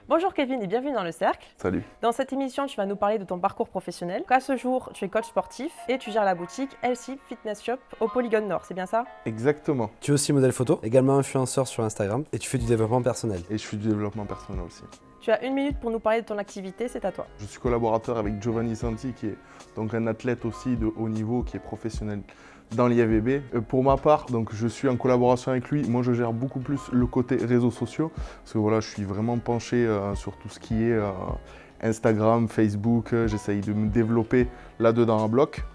Bonjour Kevin et bienvenue dans le Cercle. Salut. Dans cette émission, tu vas nous parler de ton parcours professionnel. À ce jour, tu es coach sportif et tu gères la boutique LC Fitness Shop au Polygone Nord, c'est bien ça? Exactement. Tu es aussi modèle photo, également influenceur sur Instagram et tu fais du développement personnel. Et je suis du développement personnel aussi. Tu as 1 minute pour nous parler de ton activité, c'est à toi. Je suis collaborateur avec Giovanni Santi, qui est donc un athlète aussi de haut niveau, qui est professionnel dans l'IFBB. Pour ma part, donc, je suis en collaboration avec lui. Moi, je gère beaucoup plus le côté réseaux sociaux, parce que voilà, je suis vraiment penché sur tout ce qui est Instagram, Facebook. J'essaye de me développer là-dedans en bloc.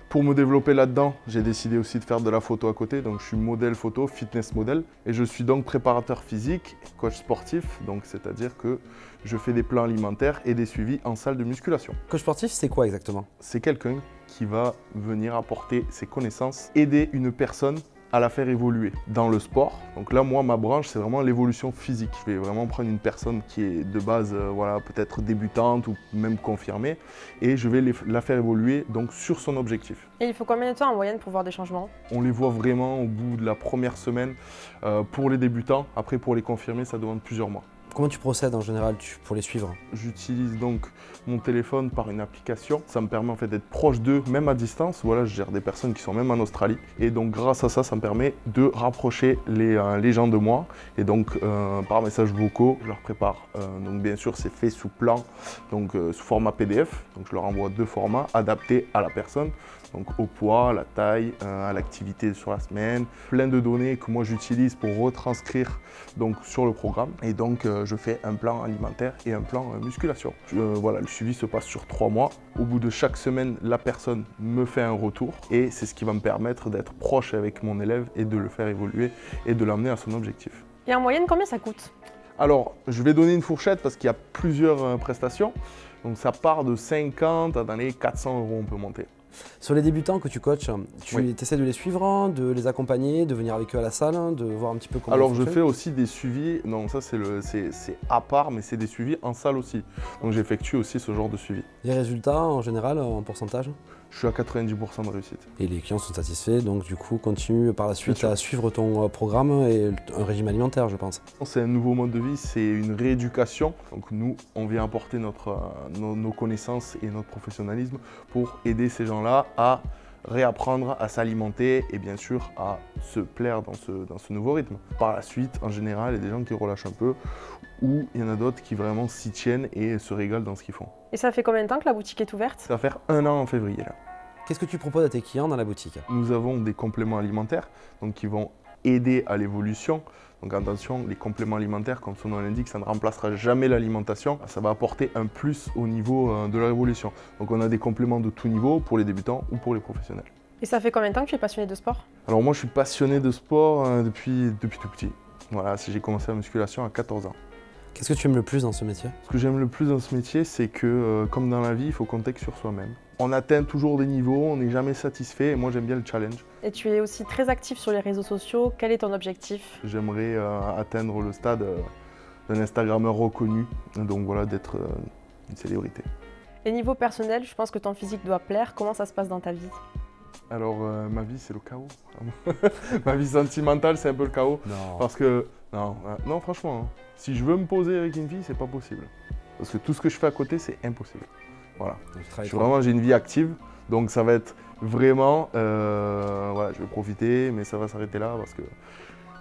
Pour me développer là-dedans, j'ai décidé aussi de faire de la photo à côté, donc je suis modèle photo, fitness modèle, et je suis donc préparateur physique, coach sportif, donc c'est-à-dire que je fais des plans alimentaires et des suivis en salle de musculation. Coach sportif, c'est quoi exactement? C'est quelqu'un qui va venir apporter ses connaissances, aider une personne à la faire évoluer dans le sport. Donc là, moi, ma branche, c'est vraiment l'évolution physique. Je vais vraiment prendre une personne qui est de base, voilà, peut-être débutante ou même confirmée, et je vais la faire évoluer donc sur son objectif. Et il faut combien de temps en moyenne pour voir des changements? On les voit vraiment au bout de la première semaine pour les débutants. Après, pour les confirmés, ça demande plusieurs mois. Comment tu procèdes en général pour les suivre? J'utilise donc mon téléphone par une application. Ça me permet en fait d'être proche d'eux, même à distance. Voilà, je gère des personnes qui sont même en Australie. Et donc grâce à ça, ça me permet de rapprocher les gens de moi. Et donc par messages vocaux, je leur prépare. Donc bien sûr, c'est fait sous plan, donc sous format PDF. Donc je leur envoie 2 formats adaptés à la personne. Donc au poids, à la taille, à l'activité sur la semaine. Plein de données que moi j'utilise pour retranscrire donc, sur le programme. Et donc je fais un plan alimentaire et un plan musculation. Voilà, le suivi se passe sur 3 mois. Au bout de chaque semaine, la personne me fait un retour. Et c'est ce qui va me permettre d'être proche avec mon élève et de le faire évoluer et de l'amener à son objectif. Et en moyenne, combien ça coûte? Alors, je vais donner une fourchette parce qu'il y a plusieurs prestations. Donc ça part de 50 à dans les 400 € on peut monter. Sur les débutants que tu coaches, tu Oui. essaies de les suivre, de les accompagner, de venir avec eux à la salle, de voir un petit peu comment Alors ils je fonctionnent? fais aussi des suivis, non ça c'est à part, mais c'est des suivis en salle aussi. Donc j'effectue aussi ce genre de suivi. Les résultats en général, en pourcentage? Je suis à 90% de réussite. Et les clients sont satisfaits, donc du coup continue par la suite sûr. à suivre ton programme et un régime alimentaire, je pense. C'est un nouveau mode de vie, c'est une rééducation. Donc nous, on vient apporter nos connaissances et notre professionnalisme pour aider ces gens-là à réapprendre à s'alimenter et bien sûr à se plaire dans ce nouveau rythme. Par la suite, en général, il y a des gens qui relâchent un peu ou il y en a d'autres qui vraiment s'y tiennent et se régalent dans ce qu'ils font. Et ça fait combien de temps que la boutique est ouverte? Ça va faire 1 an en février là. Qu'est-ce que tu proposes à tes clients dans la boutique? Nous avons des compléments alimentaires donc qui vont aider à l'évolution. Donc attention, les compléments alimentaires, comme son nom l'indique, ça ne remplacera jamais l'alimentation. Ça va apporter un plus au niveau de la révolution. Donc on a des compléments de tout niveau pour les débutants ou pour les professionnels. Et ça fait combien de temps que tu es passionné de sport? Alors moi je suis passionné de sport depuis tout petit. Voilà, j'ai commencé la musculation à 14 ans. Qu'est-ce que tu aimes le plus dans ce métier? Ce que j'aime le plus dans ce métier, c'est que comme dans la vie, il faut compter que sur soi-même. On atteint toujours des niveaux, on n'est jamais satisfait et moi j'aime bien le challenge. Et tu es aussi très actif sur les réseaux sociaux. Quel est ton objectif? J'aimerais atteindre le stade d'un Instagrammeur reconnu, donc voilà, d'être une célébrité. Et niveau personnel, je pense que ton physique doit plaire. Comment ça se passe dans ta vie? Alors ma vie c'est le chaos. Ma vie sentimentale c'est un peu le chaos. Non. Parce que, non franchement, hein, si je veux me poser avec une fille, c'est pas possible. Parce que tout ce que je fais à côté, c'est impossible. Voilà. J'ai une vie active, donc ça va être vraiment, voilà, je vais profiter, mais ça va s'arrêter là parce que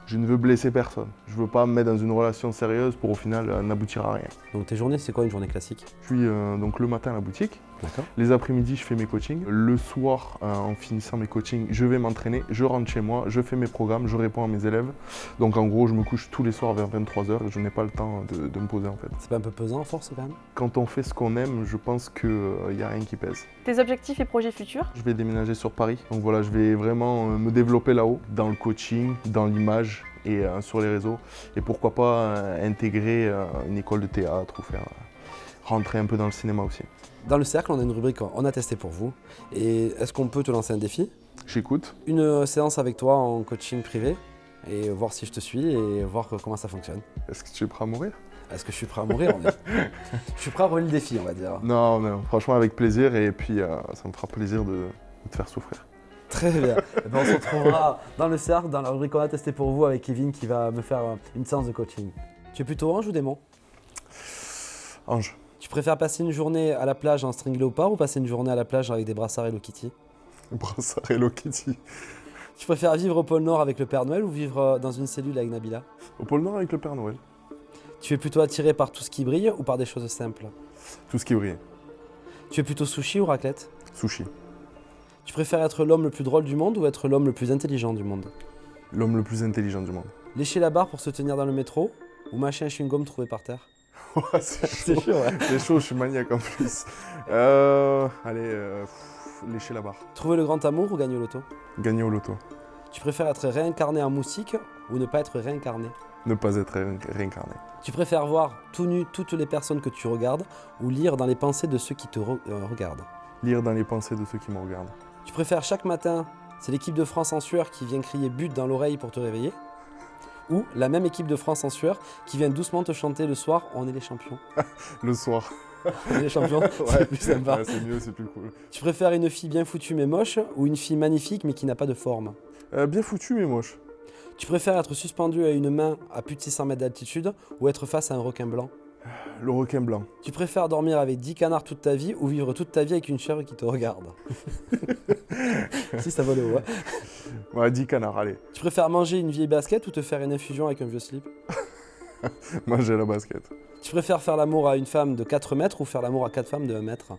je ne veux blesser personne. Je ne veux pas me mettre dans une relation sérieuse pour au final n'aboutir à rien. Donc tes journées, c'est quoi une journée classique? Je suis donc le matin à la boutique. D'accord. Les après-midi, je fais mes coachings. Le soir, en finissant mes coachings, je vais m'entraîner, je rentre chez moi, je fais mes programmes, je réponds à mes élèves. Donc en gros, je me couche tous les soirs vers 23 h et je n'ai pas le temps de me poser en fait. C'est pas un peu pesant à force quand même? Quand on fait ce qu'on aime, je pense qu'il n'y a rien qui pèse. Tes objectifs et projets futurs? Je vais déménager sur Paris. Donc voilà, je vais vraiment me développer là-haut, dans le coaching, dans l'image et sur les réseaux. Et pourquoi pas intégrer une école de théâtre ou rentrer un peu dans le cinéma aussi. Dans le cercle, on a une rubrique on a testé pour vous. Et est-ce qu'on peut te lancer un défi? J'écoute. Une séance avec toi en coaching privé et voir si je te suis et voir comment ça fonctionne. Est-ce que tu es prêt à mourir? Est-ce que je suis prêt à mourir? Je suis prêt à relever le défi, on va dire. Non, franchement avec plaisir et puis ça me fera plaisir de te faire souffrir. Très bien. Eh ben, on se retrouvera dans le cercle, dans la rubrique on a testé pour vous avec Kevin qui va me faire une séance de coaching. Tu es plutôt ange ou démon? Ange. Tu préfères passer une journée à la plage en string léopard ou passer une journée à la plage avec des brassards Hello Kitty? Brassard Hello Kitty. Tu préfères vivre au pôle Nord avec le Père Noël ou vivre dans une cellule avec Nabila? Au pôle Nord avec le Père Noël. Tu es plutôt attiré par tout ce qui brille ou par des choses simples? Tout ce qui brille. Tu es plutôt sushi ou raclette? Sushi. Tu préfères être l'homme le plus drôle du monde ou être l'homme le plus intelligent du monde? L'homme le plus intelligent du monde. Lécher la barre pour se tenir dans le métro ou mâcher un chewing-gum trouvé par terre? Ouais, c'est C'est chaud. chaud, ouais. C'est chaud, je suis maniaque en plus. Lécher la barre. Trouver le grand amour ou gagner au loto? Gagner au loto. Tu préfères être réincarné en moustique ou ne pas être réincarné? Ne pas être réincarné. Tu préfères voir tout nu toutes les personnes que tu regardes ou lire dans les pensées de ceux qui te regardent? Lire dans les pensées de ceux qui me regardent. Tu préfères chaque matin, c'est l'équipe de France en sueur qui vient crier but dans l'oreille pour te réveiller? Ou la même équipe de France en sueur qui vient doucement te chanter le soir, on est les champions? Le soir. On est les champions, c'est plus sympa. Ouais, c'est mieux, c'est plus cool. Tu préfères une fille bien foutue mais moche ou une fille magnifique mais qui n'a pas de forme? Bien foutu mais moche. Tu préfères être suspendu à une main à plus de 600 mètres d'altitude ou être face à un requin blanc? Le requin blanc. Tu préfères dormir avec 10 canards toute ta vie ou vivre toute ta vie avec une chèvre qui te regarde? Si ça vole haut, ouais. Ouais, 10 canards, allez. Tu préfères manger une vieille basket ou te faire une infusion avec un vieux slip? Moi j'ai la basket. Tu préfères faire l'amour à une femme de 4 mètres ou faire l'amour à 4 femmes de 1 mètre?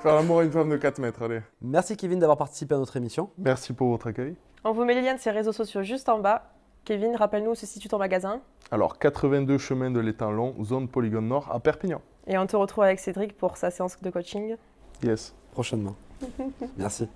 Faire l'amour à une femme de 4 mètres, allez. Merci Kevin d'avoir participé à notre émission. Merci pour votre accueil. On vous met les liens de ses réseaux sociaux juste en bas. Kevin, rappelle-nous où se situe ton magasin. Alors, 82 chemin de l'Étang Long, zone Polygone Nord à Perpignan. Et on te retrouve avec Cédric pour sa séance de coaching. Yes. Prochainement. Merci.